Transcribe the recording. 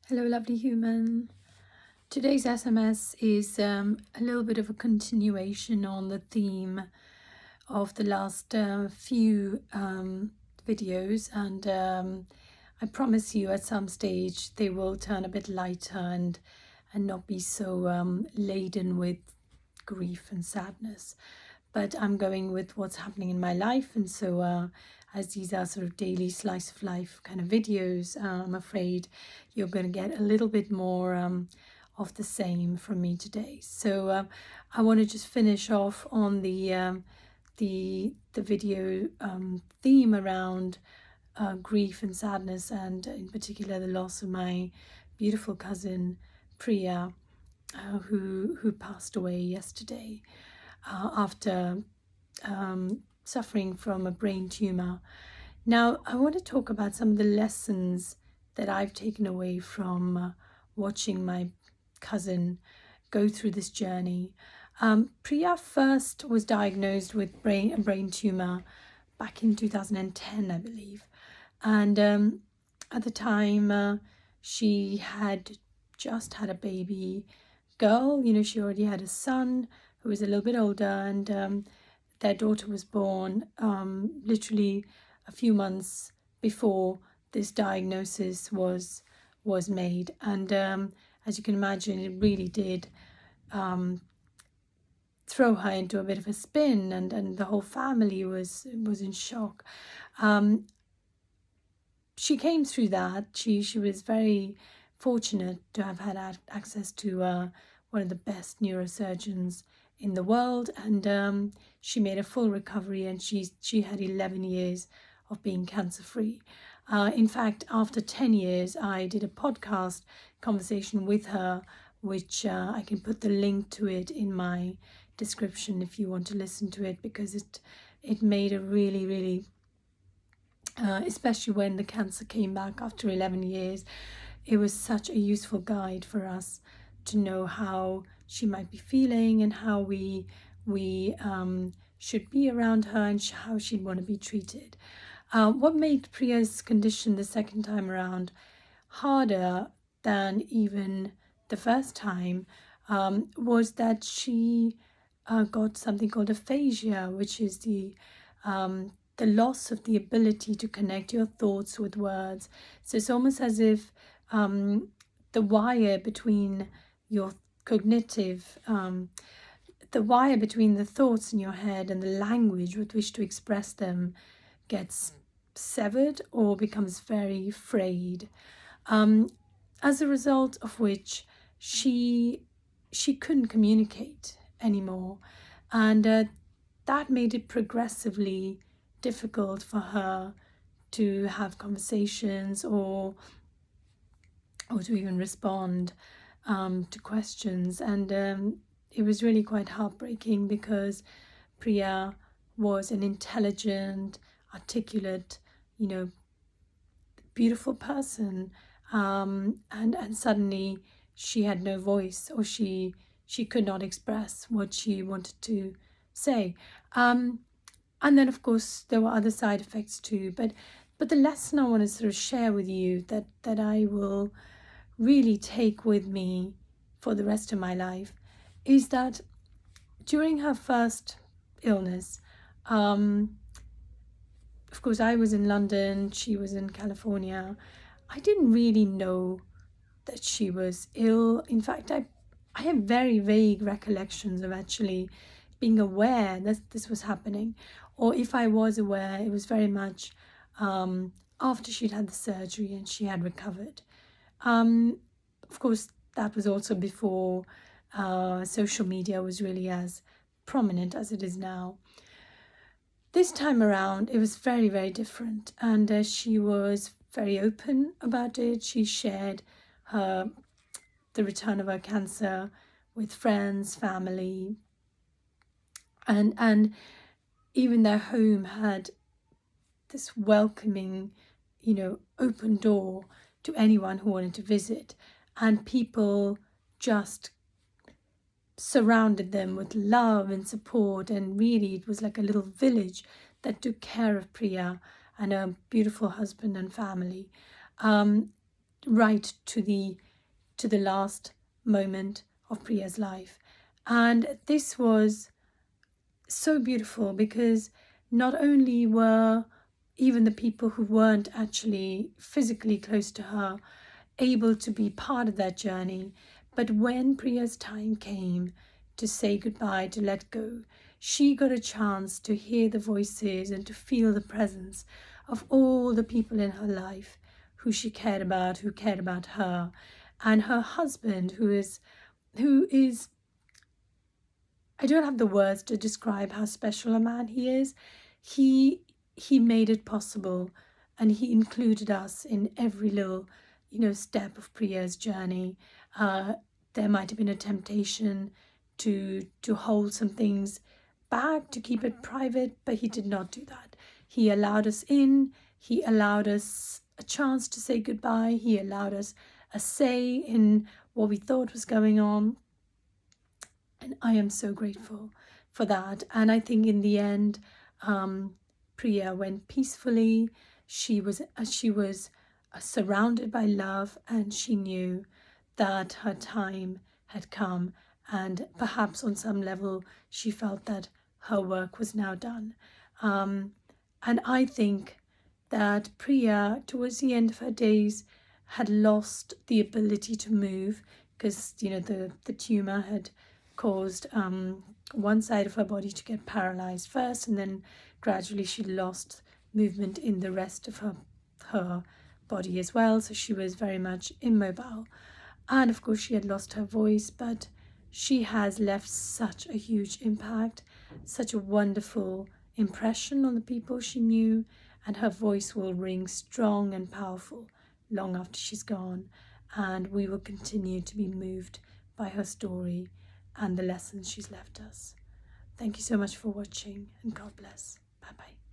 Hello, lovely human. Today's SMS is a little bit of a continuation on the theme of the last few videos, and I promise you at some stage they will turn a bit lighter and not be so laden with grief and sadness. But I'm going with what's happening in my life, and so as these are sort of daily slice of life kind of videos, I'm afraid you're going to get a little bit more of the same from me today. So I want to just finish off on the video theme around grief and sadness, and in particular the loss of my beautiful cousin Priya, who passed away yesterday after suffering from a brain tumor. Now, I want to talk about some of the lessons that I've taken away from watching my cousin go through this journey. Priya first was diagnosed with a brain tumor back in 2010, I believe. And at the time, she had just had a baby girl. She already had a son who was a little bit older, and their daughter was born literally a few months before this diagnosis was made. And as you can imagine, it really did throw her into a bit of a spin, and the whole family was in shock. She came through that. She was very fortunate to have had access to one of the best neurosurgeons in the world, and she made a full recovery, and she had 11 years of being cancer free. In fact, after 10 years, I did a podcast conversation with her, which I can put the link to it in my description if you want to listen to it, because it made a really especially when the cancer came back after 11 years, it was such a useful guide for us to know how she might be feeling and how we should be around her, and how she'd want to be treated. What made Priya's condition the second time around harder than even the first time was that she got something called aphasia, which is the loss of the ability to connect your thoughts with words. So it's almost as if the wire between your cognitive, the wire between the thoughts in your head and the language with which to express them gets severed or becomes very frayed. As a result of which she couldn't communicate anymore, and that made it progressively difficult for her to have conversations or to even respond to questions. And it was really quite heartbreaking, because Priya was an intelligent, articulate, beautiful person, and suddenly she had no voice, or she could not express what she wanted to say. And then, of course, there were other side effects too. But the lesson I want to sort of share with you, that I will really take with me for the rest of my life, is that during her first illness, of course, I was in London, she was in California. I didn't really know that she was ill. In fact, I have very vague recollections of actually being aware that this was happening. Or if I was aware, it was very much after she'd had the surgery and she had recovered. Of course, that was also before social media was really as prominent as it is now. This time around, it was very, very different, and she was very open about it. She shared the return of her cancer with friends, family, and even their home had this welcoming, open door to anyone who wanted to visit, and people just surrounded them with love and support. And really, it was like a little village that took care of Priya and her beautiful husband and family. right to the last moment of Priya's life. And this was so beautiful because not only were even the people who weren't actually physically close to her able to be part of that journey, but when Priya's time came to say goodbye, to let go, she got a chance to hear the voices and to feel the presence of all the people in her life who she cared about, who cared about her, and her husband, who is I don't have the words to describe how special a man he is. He made it possible, and he included us in every little, step of Priya's journey. There might have been a temptation to hold some things back, to keep it private, but he did not do that. He allowed us in. He allowed us a chance to say goodbye. He allowed us a say in what we thought was going on. And I am so grateful for that. And I think in the end, Priya went peacefully. She was surrounded by love, and she knew that her time had come. And perhaps on some level, she felt that her work was now done. And I think that Priya, towards the end of her days, had lost the ability to move because, the tumour had caused one side of her body to get paralyzed first, and then gradually she lost movement in the rest of her body as well. So she was very much immobile. And of course, she had lost her voice, but she has left such a huge impact, such a wonderful impression on the people she knew, and her voice will ring strong and powerful long after she's gone. And we will continue to be moved by her story and the lessons she's left us. Thank you so much for watching, and God bless. Bye-bye.